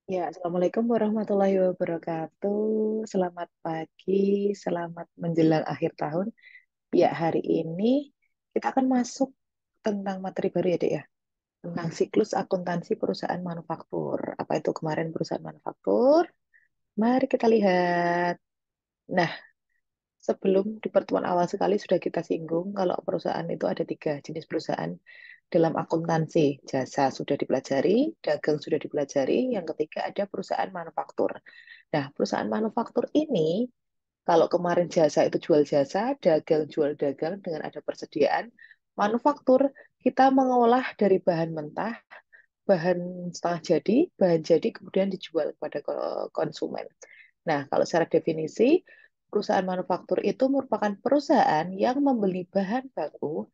Ya, Assalamualaikum warahmatullahi wabarakatuh. Selamat pagi, selamat menjelang akhir tahun. Ya, hari ini kita akan masuk tentang materi baru ya, Dek ya. Tentang siklus akuntansi perusahaan manufaktur. Apa itu kemarin perusahaan manufaktur? Mari kita lihat. Nah, sebelum di pertemuan awal sekali sudah kita singgung kalau perusahaan itu ada tiga jenis perusahaan dalam akuntansi. Jasa sudah dipelajari, dagang sudah dipelajari, yang ketiga ada perusahaan manufaktur. Nah, perusahaan manufaktur ini, kalau kemarin jasa itu jual jasa, dagang jual dagang dengan ada persediaan, manufaktur kita mengolah dari bahan mentah, bahan setengah jadi, bahan jadi kemudian dijual kepada konsumen. Nah, kalau secara definisi, perusahaan manufaktur itu merupakan perusahaan yang membeli bahan baku,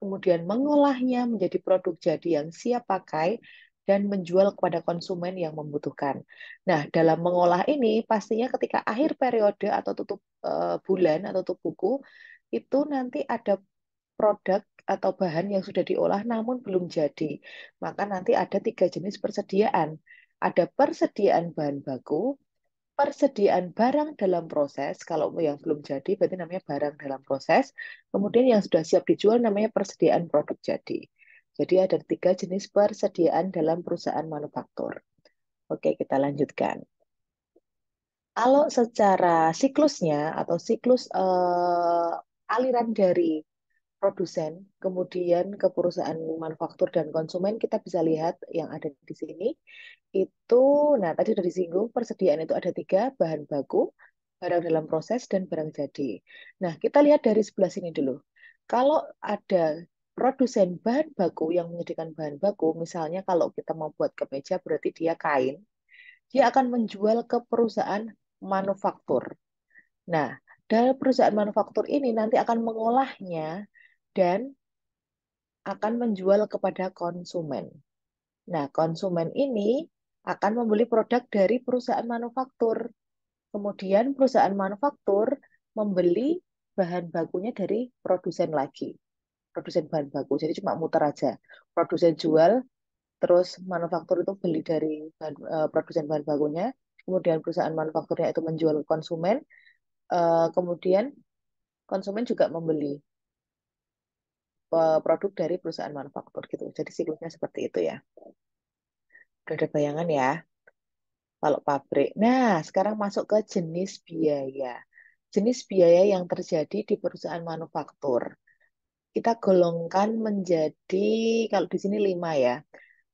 kemudian mengolahnya menjadi produk jadi yang siap pakai, dan menjual kepada konsumen yang membutuhkan. Nah, dalam mengolah ini, pastinya ketika akhir periode atau tutup bulan atau tutup buku, itu nanti ada produk atau bahan yang sudah diolah namun belum jadi. Maka nanti ada tiga jenis persediaan. Ada persediaan bahan baku, persediaan barang dalam proses. Kalau yang belum jadi berarti namanya barang dalam proses. Kemudian yang sudah siap dijual namanya persediaan produk jadi. Jadi ada tiga jenis persediaan dalam perusahaan manufaktur. Oke, kita lanjutkan. Kalau secara siklusnya atau siklus aliran dari produsen, kemudian ke perusahaan manufaktur dan konsumen, kita bisa lihat yang ada di sini. Itu, nah tadi sudah disinggung, persediaan itu ada tiga, bahan baku, barang dalam proses, dan barang jadi. Nah, kita lihat dari sebelah sini dulu. Kalau ada produsen bahan baku yang menyediakan bahan baku, misalnya kalau kita mau buat kemeja, berarti dia kain, dia akan menjual ke perusahaan manufaktur. Nah, dari perusahaan manufaktur ini nanti akan mengolahnya dan akan menjual kepada konsumen. Nah, konsumen ini akan membeli produk dari perusahaan manufaktur. Kemudian perusahaan manufaktur membeli bahan bakunya dari produsen lagi. Produsen bahan baku. Jadi cuma muter aja. Produsen jual, terus manufaktur itu beli dari produsen bahan bakunya. Kemudian perusahaan manufakturnya itu menjual ke konsumen. Kemudian konsumen juga membeli produk dari perusahaan manufaktur gitu. Jadi siklusnya seperti itu ya. Udah ada bayangan ya kalau pabrik. Nah, sekarang masuk ke jenis biaya. Jenis biaya yang terjadi di perusahaan manufaktur. Kita golongkan menjadi, kalau di sini 5 ya.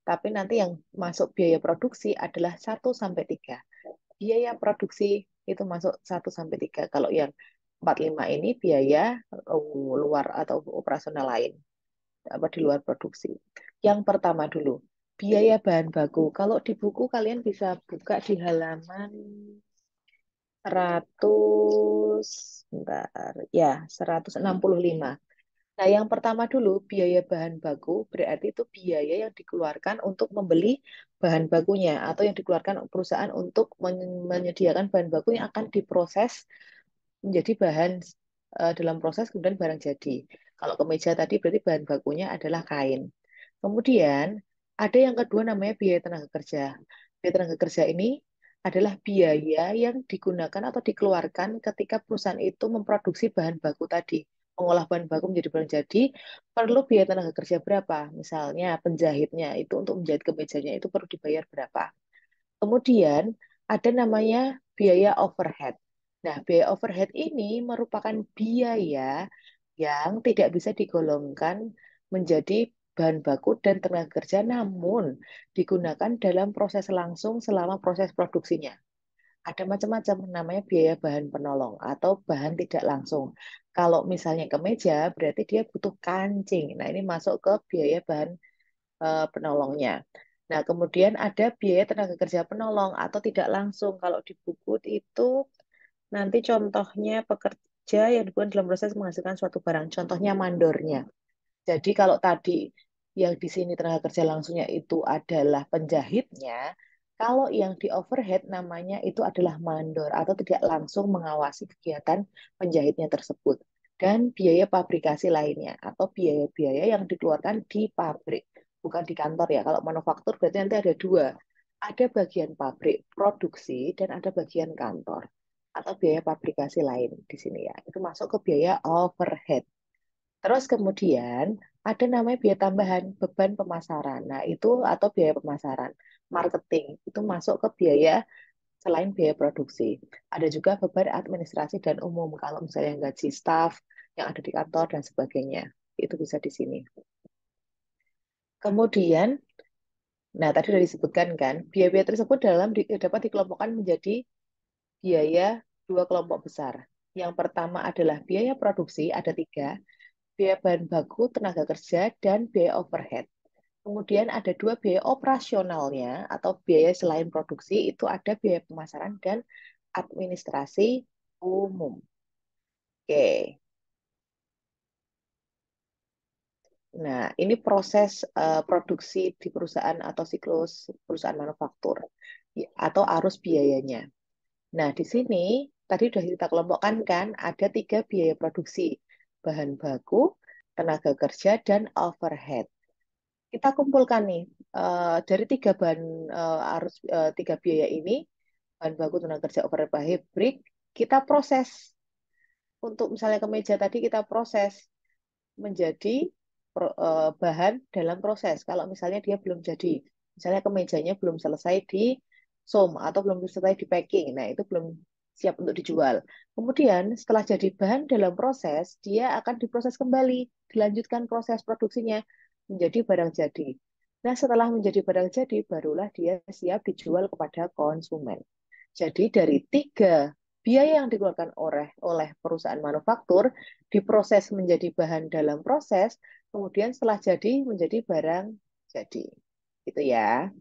Tapi nanti yang masuk biaya produksi adalah 1 sampai 3. Biaya produksi itu masuk 1 sampai 3. Kalau yang 4 5 ini biaya luar atau operasional lain apa di luar produksi. Yang pertama dulu, biaya bahan baku. Kalau di buku kalian bisa buka di halaman 100, bentar, ya 165. Nah, yang pertama dulu, biaya bahan baku berarti itu biaya yang dikeluarkan untuk membeli bahan bakunya atau yang dikeluarkan perusahaan untuk menyediakan bahan baku yang akan diproses menjadi bahan dalam proses kemudian barang jadi. Kalau kemeja tadi berarti bahan bakunya adalah kain. Kemudian ada yang kedua namanya biaya tenaga kerja. Biaya tenaga kerja ini adalah biaya yang digunakan atau dikeluarkan ketika perusahaan itu memproduksi bahan baku tadi. Mengolah bahan baku menjadi barang jadi, perlu biaya tenaga kerja berapa? Misalnya penjahitnya itu untuk menjahit kemejanya itu perlu dibayar berapa? Kemudian ada namanya biaya overhead. Nah, biaya overhead ini merupakan biaya yang tidak bisa digolongkan menjadi bahan baku dan tenaga kerja, namun digunakan dalam proses langsung selama proses produksinya. Ada macam-macam namanya biaya bahan penolong atau bahan tidak langsung. Kalau misalnya kemeja, berarti dia butuh kancing. Nah, ini masuk ke biaya bahan penolongnya. Nah, kemudian ada biaya tenaga kerja penolong atau tidak langsung. Kalau di buku itu nanti contohnya pekerja yang dibuat dalam proses menghasilkan suatu barang. Contohnya mandornya. Jadi kalau tadi yang di sini tenaga kerja langsungnya itu adalah penjahitnya, kalau yang di overhead namanya itu adalah mandor atau tidak langsung mengawasi kegiatan penjahitnya tersebut. Dan biaya pabrikasi lainnya atau biaya-biaya yang dikeluarkan di pabrik, bukan di kantor ya. Kalau manufaktur berarti nanti ada dua. Ada bagian pabrik, produksi, dan ada bagian kantor atau biaya pabrikasi lain di sini ya. Itu masuk ke biaya overhead. Terus kemudian ada namanya biaya tambahan, beban pemasaran. Nah, itu atau biaya pemasaran, marketing, itu masuk ke biaya selain biaya produksi. Ada juga beban administrasi dan umum, kalau misalnya gaji staf yang ada di kantor dan sebagainya. Itu bisa di sini. Kemudian, nah tadi sudah disebutkan kan, biaya-biaya tersebut dapat dikelompokkan menjadi biaya dua kelompok besar. Yang pertama adalah biaya produksi, ada tiga, biaya bahan baku, tenaga kerja, dan biaya overhead. Kemudian ada dua biaya operasionalnya atau biaya selain produksi, itu ada biaya pemasaran dan administrasi umum. Oke. Nah, ini proses produksi di perusahaan atau siklus perusahaan manufaktur atau arus biayanya. Nah, di sini tadi sudah kita kelompokkan kan, ada tiga biaya produksi, bahan baku, tenaga kerja, dan overhead. Kita kumpulkan nih, dari tiga bahan tiga biaya ini, bahan baku, tenaga kerja, overhead, pabrik, kita proses. Untuk misalnya kemeja tadi kita proses menjadi bahan dalam proses. Kalau misalnya dia belum jadi, misalnya kemejanya belum selesai di sew atau belum selesai di packing, nah itu belum siap untuk dijual. Kemudian setelah jadi bahan dalam proses, dia akan diproses kembali, dilanjutkan proses produksinya menjadi barang jadi. Nah, setelah menjadi barang jadi, barulah dia siap dijual kepada konsumen. Jadi dari tiga biaya yang dikeluarkan oleh perusahaan manufaktur diproses menjadi bahan dalam proses, kemudian setelah jadi menjadi barang jadi. Gitu ya.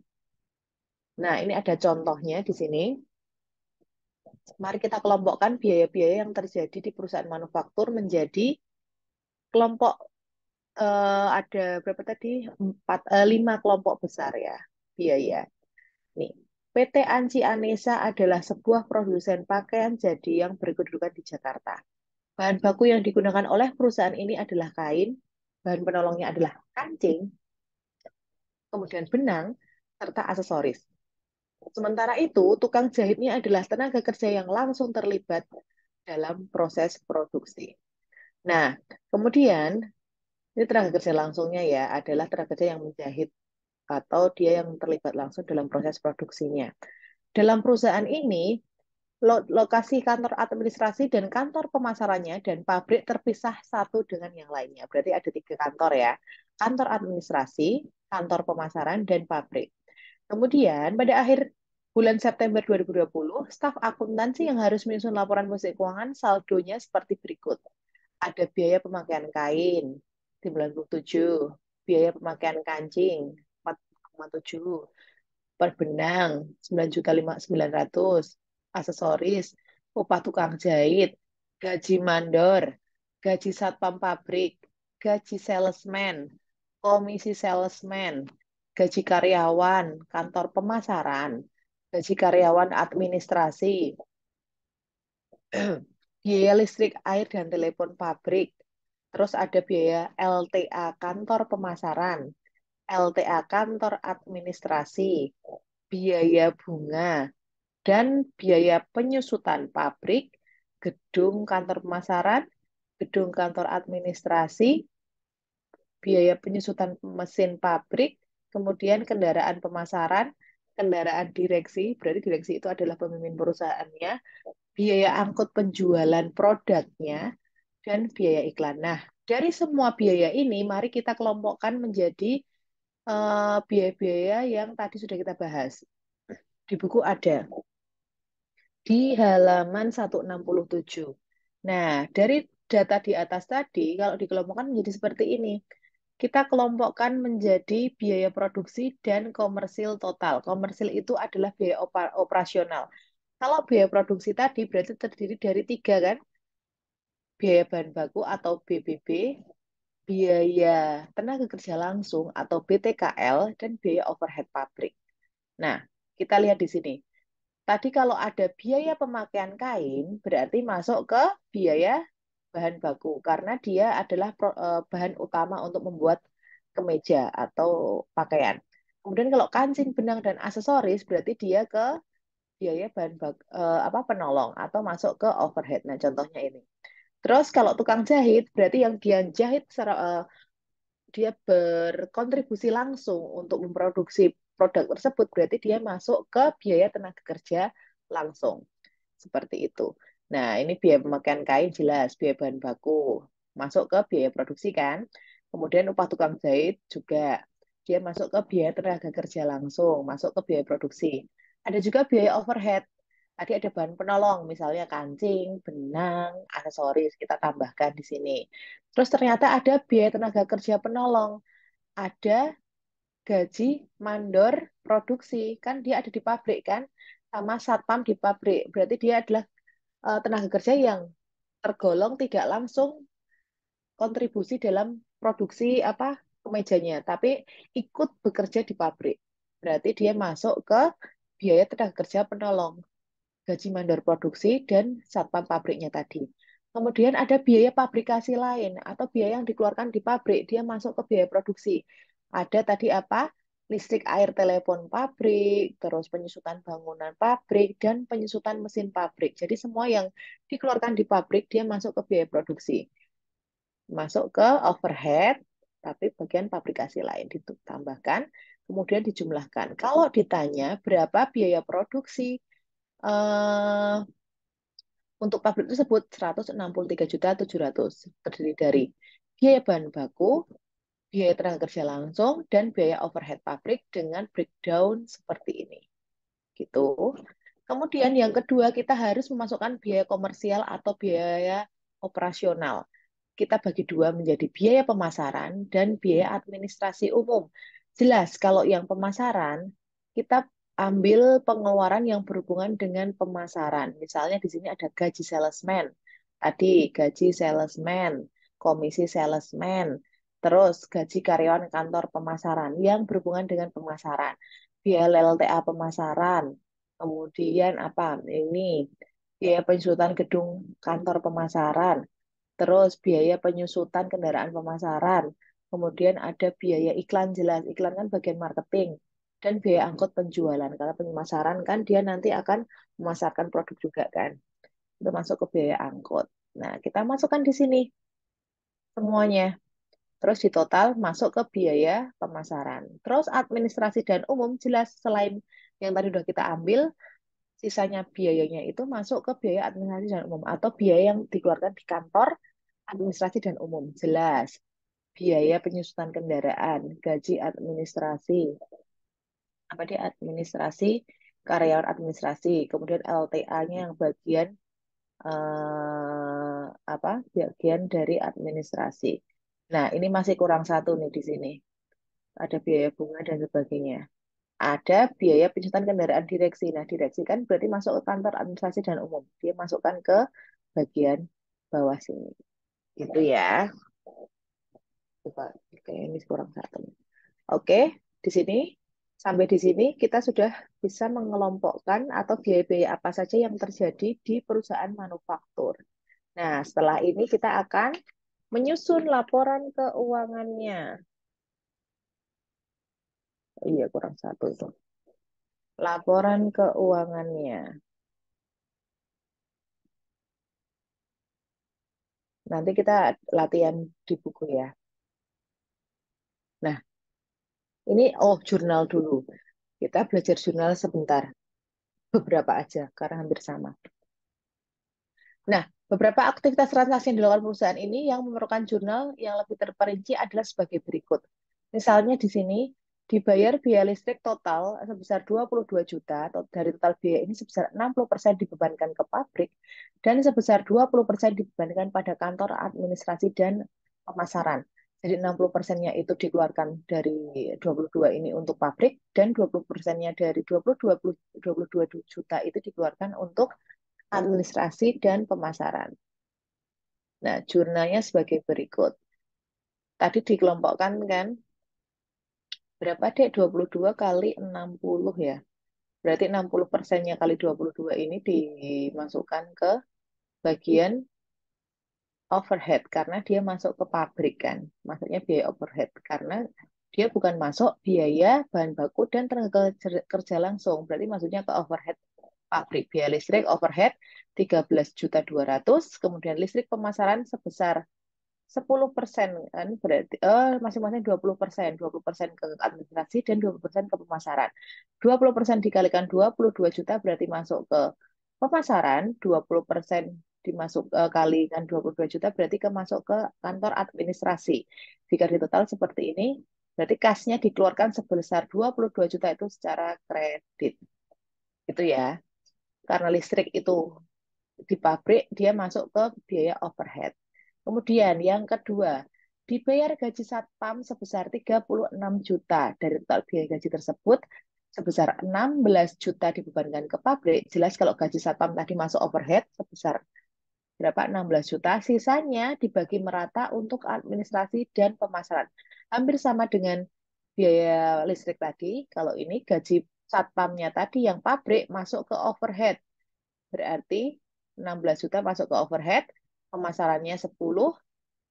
Nah, ini ada contohnya di sini. Mari kita kelompokkan biaya-biaya yang terjadi di perusahaan manufaktur menjadi kelompok ada berapa tadi? Lima kelompok besar ya biaya. Nih, PT Anci Anesa adalah sebuah produsen pakaian jadi yang berkedudukan di Jakarta. Bahan baku yang digunakan oleh perusahaan ini adalah kain, bahan penolongnya adalah kancing, kemudian benang, serta aksesoris. Sementara itu, tukang jahitnya adalah tenaga kerja yang langsung terlibat dalam proses produksi. Nah, kemudian ini tenaga kerja langsungnya ya adalah tenaga kerja yang menjahit atau dia yang terlibat langsung dalam proses produksinya. Dalam perusahaan ini, lokasi kantor administrasi dan kantor pemasarannya dan pabrik terpisah satu dengan yang lainnya. Berarti ada tiga kantor ya. Kantor administrasi, kantor pemasaran, dan pabrik. Kemudian pada akhir bulan September 2020, staf akuntansi yang harus menyusun laporan musik keuangan saldonya seperti berikut. Ada biaya pemakaian kain 97, biaya pemakaian kancing 4,7, per benang 9.900.000, aksesoris, upah tukang jahit, gaji mandor, gaji satpam pabrik, gaji salesman, komisi salesman, gaji karyawan, kantor pemasaran, gaji karyawan administrasi, biaya listrik, air, dan telepon pabrik. Terus ada biaya LTA kantor pemasaran, LTA kantor administrasi, biaya bunga, dan biaya penyusutan pabrik, gedung kantor pemasaran, gedung kantor administrasi, biaya penyusutan mesin pabrik, kemudian kendaraan pemasaran, kendaraan direksi, berarti direksi itu adalah pemimpin perusahaannya, biaya angkut penjualan produknya, dan biaya iklan. Nah, dari semua biaya ini, mari kita kelompokkan menjadi biaya-biaya yang tadi sudah kita bahas. Di buku ada di halaman 167. Nah, dari data di atas tadi, kalau dikelompokkan menjadi seperti ini. Kita kelompokkan menjadi biaya produksi dan komersil total. Komersil itu adalah biaya operasional. Kalau biaya produksi tadi berarti terdiri dari tiga kan? Biaya bahan baku atau BBB, biaya tenaga kerja langsung atau BTKL, dan biaya overhead pabrik. Nah, kita lihat di sini. Tadi kalau ada biaya pemakaian kain, berarti masuk ke biaya bahan baku, karena dia adalah bahan utama untuk membuat kemeja atau pakaian. Kemudian kalau kancing, benang, dan aksesoris berarti dia ke biaya apa penolong atau masuk ke overhead. Nah, contohnya ini. Terus kalau tukang jahit berarti yang dia jahit secara dia berkontribusi langsung untuk memproduksi produk tersebut berarti dia masuk ke biaya tenaga kerja langsung. Seperti itu. Nah, ini biaya pemakaian kain jelas, biaya bahan baku masuk ke biaya produksi kan. Kemudian upah tukang jahit juga dia masuk ke biaya tenaga kerja langsung, masuk ke biaya produksi. Ada juga biaya overhead. Tadi ada bahan penolong, misalnya kancing, benang, aksesoris, kita tambahkan di sini. Terus ternyata ada biaya tenaga kerja penolong, ada gaji mandor produksi, kan dia ada di pabrik kan, sama satpam di pabrik. Berarti dia adalah tenaga kerja yang tergolong tidak langsung kontribusi dalam produksi apa kemejanya, tapi ikut bekerja di pabrik. Berarti dia masuk ke biaya tenaga kerja penolong, gaji mandor produksi, dan satpam pabriknya tadi. Kemudian ada biaya pabrikasi lain atau biaya yang dikeluarkan di pabrik, dia masuk ke biaya produksi. Ada tadi apa? Listrik, air, telepon pabrik, terus penyusutan bangunan pabrik, dan penyusutan mesin pabrik. Jadi semua yang dikeluarkan di pabrik, dia masuk ke biaya produksi. Masuk ke overhead, tapi bagian pabrikasi lain ditambahkan, kemudian dijumlahkan. Kalau ditanya berapa biaya produksi, eh, untuk pabrik tersebut 163.700.000 terdiri dari biaya bahan baku, biaya tenaga kerja langsung, dan biaya overhead pabrik dengan breakdown seperti ini. Gitu. Kemudian yang kedua kita harus memasukkan biaya komersial atau biaya operasional. Kita bagi dua menjadi biaya pemasaran dan biaya administrasi umum. Jelas kalau yang pemasaran kita ambil pengeluaran yang berhubungan dengan pemasaran. Misalnya di sini ada gaji salesman. Tadi gaji salesman, komisi salesman, terus gaji karyawan kantor pemasaran yang berhubungan dengan pemasaran. Biaya LTA pemasaran. Kemudian apa? Ini biaya penyusutan gedung kantor pemasaran, terus biaya penyusutan kendaraan pemasaran, kemudian ada biaya iklan jelas, iklan kan bagian marketing, dan biaya angkut penjualan. Karena pemasaran kan dia nanti akan memasarkan produk juga kan, itu masuk ke biaya angkut. Nah, kita masukkan di sini semuanya. Terus di total masuk ke biaya pemasaran. Terus administrasi dan umum jelas selain yang tadi udah kita ambil, sisanya biayanya itu masuk ke biaya administrasi dan umum atau biaya yang dikeluarkan di kantor administrasi dan umum. Jelas. Biaya penyusutan kendaraan, gaji administrasi, apa dia administrasi, karyawan administrasi, kemudian LTA-nya yang bagian apa? Bagian dari administrasi. Nah, ini masih kurang satu nih di sini. Ada biaya bunga dan sebagainya. Ada biaya penyusutan kendaraan direksi. Nah, direksi kan berarti masuk ke kantor administrasi dan umum. Dia masukkan ke bagian bawah sini. Itu ya. Coba, oke, ini kurang satu. Oke, di sini sampai di sini kita sudah bisa mengelompokkan atau biaya-biaya apa saja yang terjadi di perusahaan manufaktur. Nah, setelah ini kita akan menyusun laporan keuangannya. Oh iya, kurang satu itu. Laporan keuangannya. Nanti kita latihan di buku ya. Nah, ini jurnal dulu. Kita belajar jurnal sebentar. Beberapa aja, karena hampir sama. Nah, beberapa aktivitas transaksi yang dilakukan perusahaan ini yang memerlukan jurnal yang lebih terperinci adalah sebagai berikut. Misalnya di sini dibayar biaya listrik total sebesar 22 juta, atau dari total biaya ini sebesar 60% dibebankan ke pabrik dan sebesar 20% dibebankan pada kantor administrasi dan pemasaran. Jadi 60%-nya itu dikeluarkan dari 22 ini untuk pabrik dan 20%-nya dari 22 juta itu dikeluarkan untuk administrasi dan pemasaran. Nah, jurnalnya sebagai berikut. Tadi dikelompokkan kan, berapa dek? 22 kali 60 ya. Berarti 60%-nya kali 22 ini dimasukkan ke bagian overhead, karena dia masuk ke pabrik kan. Maksudnya biaya overhead, karena Dia bukan masuk biaya bahan baku dan tenaga kerja langsung. Berarti maksudnya ke overhead pabrik. Biaya listrik overhead 13.200.000, kemudian listrik pemasaran sebesar 10% kan berarti masing-masing 20%, 20% ke administrasi dan 20% ke pemasaran. 20% dikalikan 22 juta berarti masuk ke pemasaran, 20% dimasuk kalikan 22 juta berarti ke masuk ke kantor administrasi. Jika ditotal seperti ini, berarti kasnya dikeluarkan sebesar 22 juta itu secara kredit. Itu ya. Karena listrik itu di pabrik dia masuk ke biaya overhead. Kemudian yang kedua, dibayar gaji satpam sebesar 36 juta. Dari total biaya gaji tersebut, sebesar 16 juta dibebankan ke pabrik. Jelas kalau gaji satpam tadi masuk overhead sebesar berapa? 16 juta. Sisanya dibagi merata untuk administrasi dan pemasaran. Hampir sama dengan biaya listrik tadi. Kalau ini gaji satpamnya tadi yang pabrik masuk ke overhead. Berarti 16 juta masuk ke overhead, pemasarannya 10,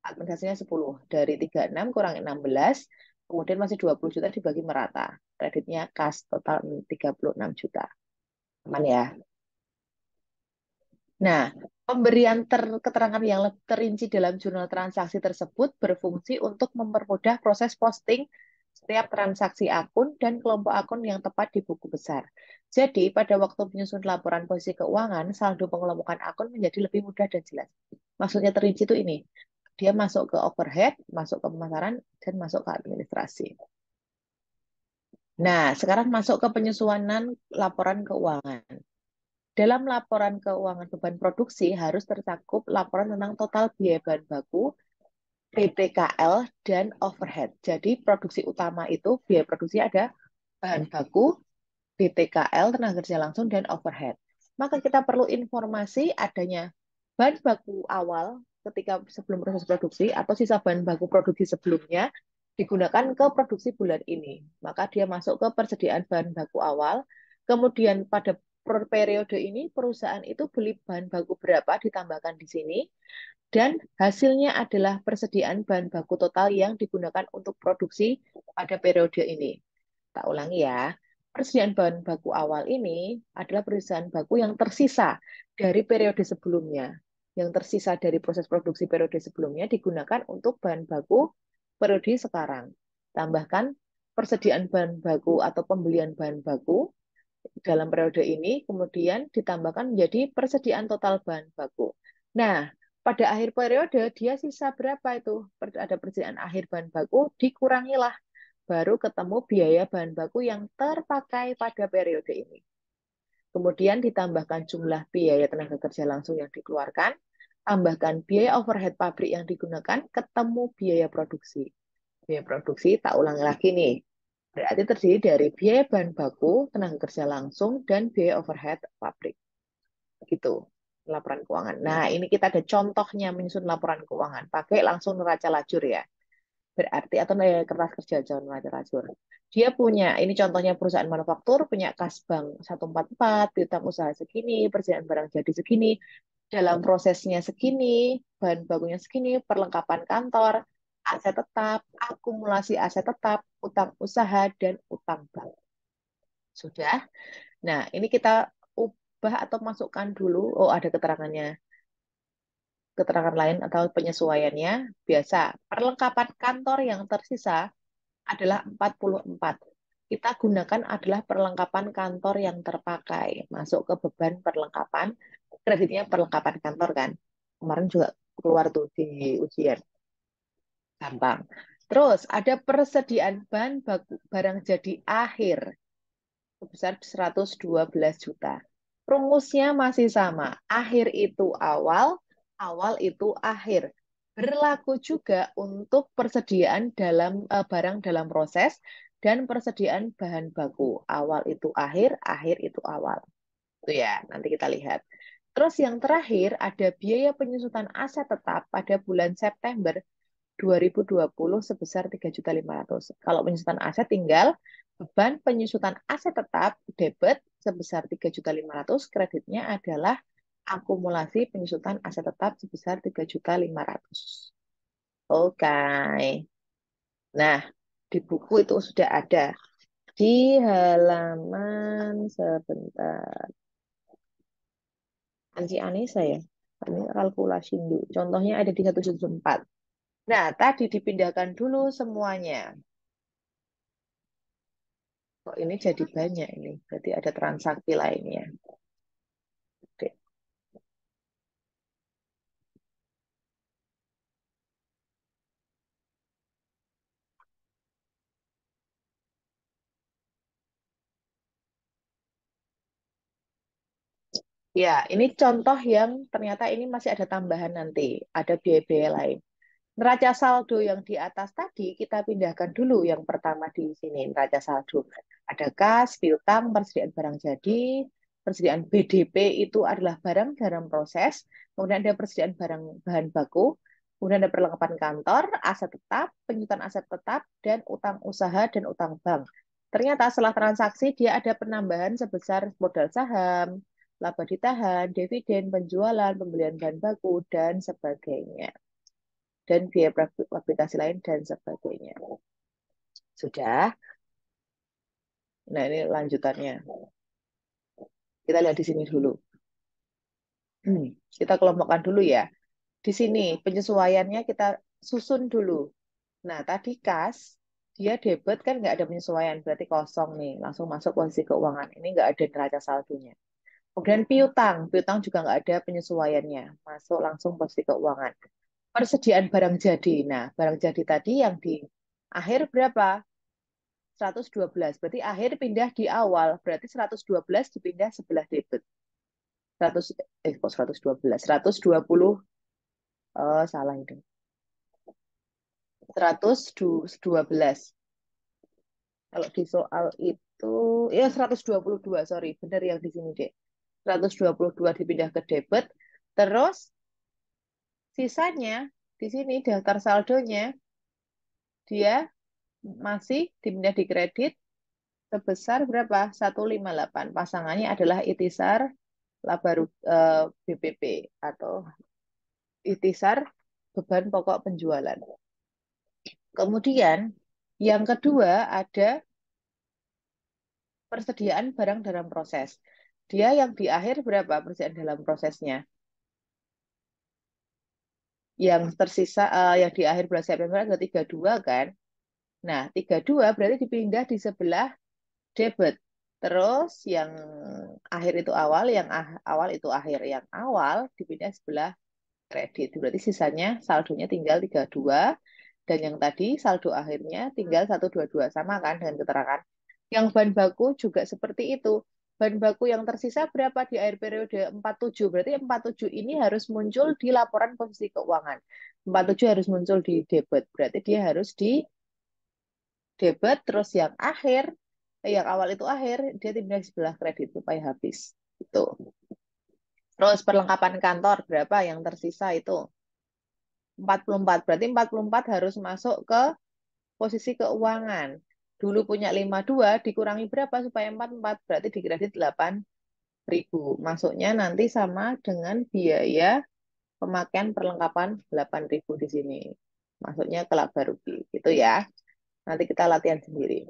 administrasinya 10. Dari 36 kurang 16, kemudian masih 20 juta dibagi merata. Kreditnya kas total 36 juta. Aman ya? Nah, pemberian keterangan yang lebih terinci dalam jurnal transaksi tersebut berfungsi untuk mempermudah proses posting setiap transaksi akun dan kelompok akun yang tepat di buku besar. Jadi, pada waktu menyusun laporan posisi keuangan, saldo pengelompokan akun menjadi lebih mudah dan jelas. Maksudnya terinci itu ini, dia masuk ke overhead, masuk ke pemasaran, dan masuk ke administrasi. Nah, sekarang masuk ke penyusunan laporan keuangan. Dalam laporan keuangan beban produksi harus tercakup laporan tentang total biaya bahan baku, PTKL, dan overhead. Jadi produksi utama itu biaya produksi ada bahan baku, BTKL, tenaga kerja langsung, dan overhead. Maka kita perlu informasi adanya bahan baku awal ketika sebelum proses produksi atau sisa bahan baku produksi sebelumnya digunakan ke produksi bulan ini. Maka dia masuk ke persediaan bahan baku awal. Kemudian pada periode ini perusahaan itu beli bahan baku berapa ditambahkan di sini. Dan hasilnya adalah persediaan bahan baku total yang digunakan untuk produksi pada periode ini. Tak ulangi ya, persediaan bahan baku awal ini adalah persediaan baku yang tersisa dari periode sebelumnya. Yang tersisa dari proses produksi periode sebelumnya digunakan untuk bahan baku periode sekarang. Tambahkan persediaan bahan baku atau pembelian bahan baku dalam periode ini, kemudian ditambahkan menjadi persediaan total bahan baku. Nah, pada akhir periode, dia sisa berapa itu? Ada persediaan akhir bahan baku, dikurangilah baru ketemu biaya bahan baku yang terpakai pada periode ini. Kemudian ditambahkan jumlah biaya tenaga kerja langsung yang dikeluarkan, tambahkan biaya overhead pabrik yang digunakan, ketemu biaya produksi. Biaya produksi tak ulangi lagi nih. Berarti terdiri dari biaya bahan baku, tenaga kerja langsung, dan biaya overhead pabrik. Begitu laporan keuangan. Nah, ini kita ada contohnya menyusun laporan keuangan. Pakai langsung neraca lajur ya. Berarti atau kertas kerja jangan neraca lajur. Dia punya, ini contohnya perusahaan manufaktur, punya kas bank 144, piutang usaha segini, persediaan barang jadi segini, dalam prosesnya segini, bahan bakunya segini, perlengkapan kantor, aset tetap, akumulasi aset tetap, utang usaha, dan utang bank. Sudah? Nah, ini kita ubah atau masukkan dulu. Oh, ada keterangannya. Keterangan lain atau penyesuaiannya. Biasa, perlengkapan kantor yang tersisa adalah 44. Kita gunakan adalah perlengkapan kantor yang terpakai. Masuk ke beban perlengkapan. Kreditnya perlengkapan kantor kan. Kemarin juga keluar tuh di ujian. Gampang. Terus ada persediaan bahan baku barang jadi akhir sebesar 112 juta. Rumusnya masih sama. Akhir itu awal, awal itu akhir. Berlaku juga untuk persediaan dalam barang dalam proses dan persediaan bahan baku. Awal itu akhir, akhir itu awal. Itu ya, nanti kita lihat. Terus yang terakhir ada biaya penyusutan aset tetap pada bulan September 2020 sebesar 3.500.000. Kalau penyusutan aset tinggal beban penyusutan aset tetap debit sebesar 3.500.000, kreditnya adalah akumulasi penyusutan aset tetap sebesar 3.500.000. Oke. Nah, di buku itu sudah ada. Di halaman sebentar. Anci Anissa ya. Ini kalkulasi dulu. Contohnya ada di 174. Nah, tadi dipindahkan dulu semuanya. Kok ini jadi banyak ini? Berarti ada transaksi lainnya. Oke. Ya, ini contoh yang ternyata ini masih ada tambahan nanti. Ada biaya-biaya lain. Neraca saldo yang di atas tadi kita pindahkan dulu yang pertama di sini neraca saldo. Ada kas, piutang, persediaan barang jadi, persediaan BDP itu adalah barang dalam proses, kemudian ada persediaan barang bahan baku, kemudian ada perlengkapan kantor, aset tetap, penyutan aset tetap, dan utang usaha dan utang bank. Ternyata setelah transaksi dia ada penambahan sebesar modal saham, laba ditahan, dividen, penjualan, pembelian bahan baku, dan sebagainya dan biaya aplikasi lain dan sebagainya. Sudah. Nah, ini lanjutannya. Kita lihat di sini dulu. Kita kelompokkan dulu ya. Di sini penyesuaiannya kita susun dulu. Nah, tadi kas, dia debit kan nggak ada penyesuaian, berarti kosong nih. Langsung masuk posisi keuangan. Ini nggak ada neraca saldonya. Kemudian piutang, piutang juga nggak ada penyesuaiannya. Masuk langsung posisi keuangan. Persediaan barang jadi. Nah, barang jadi tadi yang di akhir berapa? 112. Berarti akhir pindah di awal. Berarti 112 dipindah sebelah debit. 100, kok 112? 120, salah ini. 112. Kalau di soal itu, ya 122, sorry. Benar yang di sini, Dek. 122 dipindah ke debit. Terus sisanya di sini daftar saldonya dia masih dipindah di kredit sebesar berapa? 158. Pasangannya adalah Itisar laba BPP atau ikhtisar beban pokok penjualan. Kemudian yang kedua ada persediaan barang dalam proses. Dia yang di akhir berapa persediaan dalam prosesnya? Yang tersisa yang di akhir bulan September ada 32 kan? Nah, 32 berarti dipindah di sebelah debit. Terus yang akhir itu awal, yang awal itu akhir. Yang awal dipindah sebelah kredit. Berarti sisanya saldonya tinggal 32 dan yang tadi saldo akhirnya tinggal 122 sama kan dengan keterangan. Yang bahan baku juga seperti itu. Bahan baku yang tersisa berapa di akhir periode 47? Berarti 47 ini harus muncul di laporan posisi keuangan. 47 harus muncul di debit. Berarti dia harus di debit terus yang awal itu akhir dia tinggal di sebelah kredit supaya habis. Itu. Terus perlengkapan kantor berapa yang tersisa itu? 44. Berarti 44 harus masuk ke posisi keuangan. Dulu punya 52 dikurangi berapa supaya 44? Berarti dikredit 8.000. Masuknya nanti sama dengan biaya pemakaian perlengkapan 8.000 di sini. Masuknya ke laba rugi. Gitu ya. Nanti kita latihan sendiri.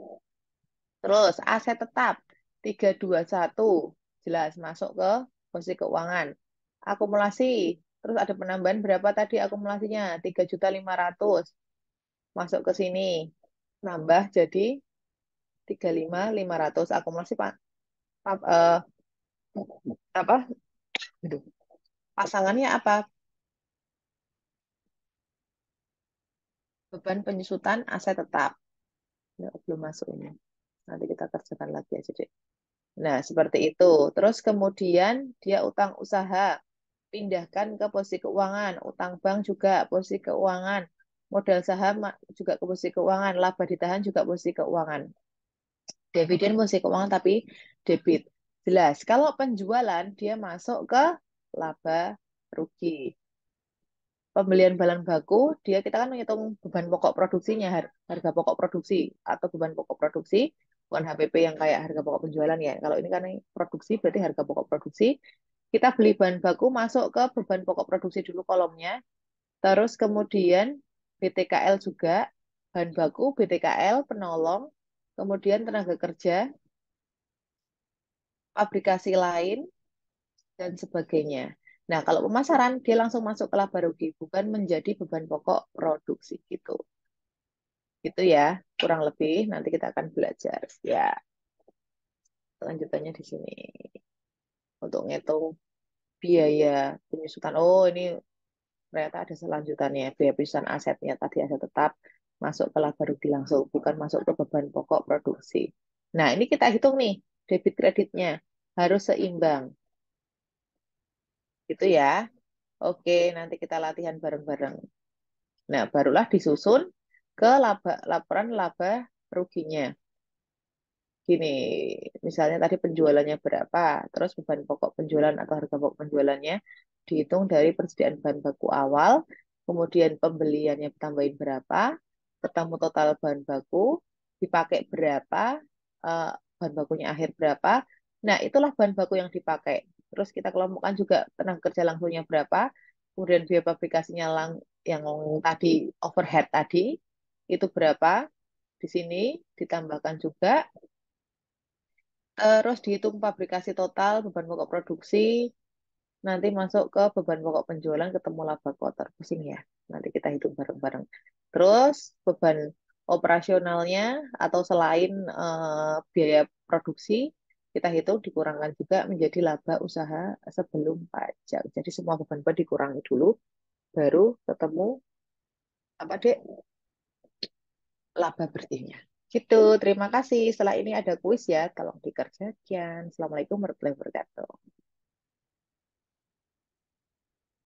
Terus aset tetap 321 jelas masuk ke posisi keuangan. Akumulasi, terus ada penambahan berapa tadi akumulasinya? 3.500.000 masuk ke sini. Nambah jadi 35.500 akumulasi Pak. Apa? Aduh. Pasangannya apa? Beban penyusutan aset tetap. Ya, belum masuk ini. Nanti kita kerjakan lagi aja, Dek. Nah, seperti itu. Terus kemudian dia utang usaha, pindahkan ke posisi keuangan, utang bank juga posisi keuangan, modal saham juga ke posisi keuangan, laba ditahan juga posisi keuangan. Dividen posisi keuangan tapi debit. Jelas. Kalau penjualan dia masuk ke laba rugi. Pembelian bahan baku, dia kita kan menghitung beban pokok produksinya, harga pokok produksi atau beban pokok produksi, bukan HPP yang kayak harga pokok penjualan ya. Kalau ini kan produksi berarti harga pokok produksi. Kita beli bahan baku masuk ke beban pokok produksi dulu kolomnya, terus kemudian BTKL juga bahan baku, BTKL, penolong, kemudian tenaga kerja, aplikasi lain, dan sebagainya. Nah, kalau pemasaran, dia langsung masuk ke laba rugi, bukan menjadi beban pokok produksi gitu. Gitu ya, kurang lebih. Nanti kita akan belajar. Ya, lanjutannya di sini. Untuk ngitung biaya penyusutan. Oh, ini ternyata ada selanjutannya. Biaya penyusutan asetnya. Tadi aset tetap masuk ke laba rugi langsung, bukan masuk ke beban pokok produksi. Nah, ini kita hitung nih, debit kreditnya harus seimbang. Gitu ya. Oke, nanti kita latihan bareng-bareng. Nah, barulah disusun ke laporan laba ruginya. Gini, misalnya tadi penjualannya berapa, terus beban pokok penjualan atau harga pokok penjualannya dihitung dari persediaan bahan baku awal, kemudian pembeliannya tambahin berapa, ketemu total bahan baku, dipakai berapa, eh, bahan bakunya akhir berapa. Nah, itulah bahan baku yang dipakai. Terus kita kelompokkan juga tenaga kerja langsungnya berapa, kemudian biaya pabrikasinya yang tadi overhead tadi itu berapa. Di sini ditambahkan juga. Terus dihitung pabrikasi total, beban pokok produksi, nanti masuk ke beban pokok penjualan, ketemu laba kotor. Pusing ya, nanti kita hitung bareng-bareng. Terus beban operasionalnya atau selain biaya produksi, kita hitung dikurangkan juga menjadi laba usaha sebelum pajak. Jadi semua beban-beban dikurangi dulu, baru ketemu apa dek laba bersihnya. Gitu, terima kasih. Setelah ini ada kuis ya, tolong dikerjakan. Assalamualaikum warahmatullahi wabarakatuh.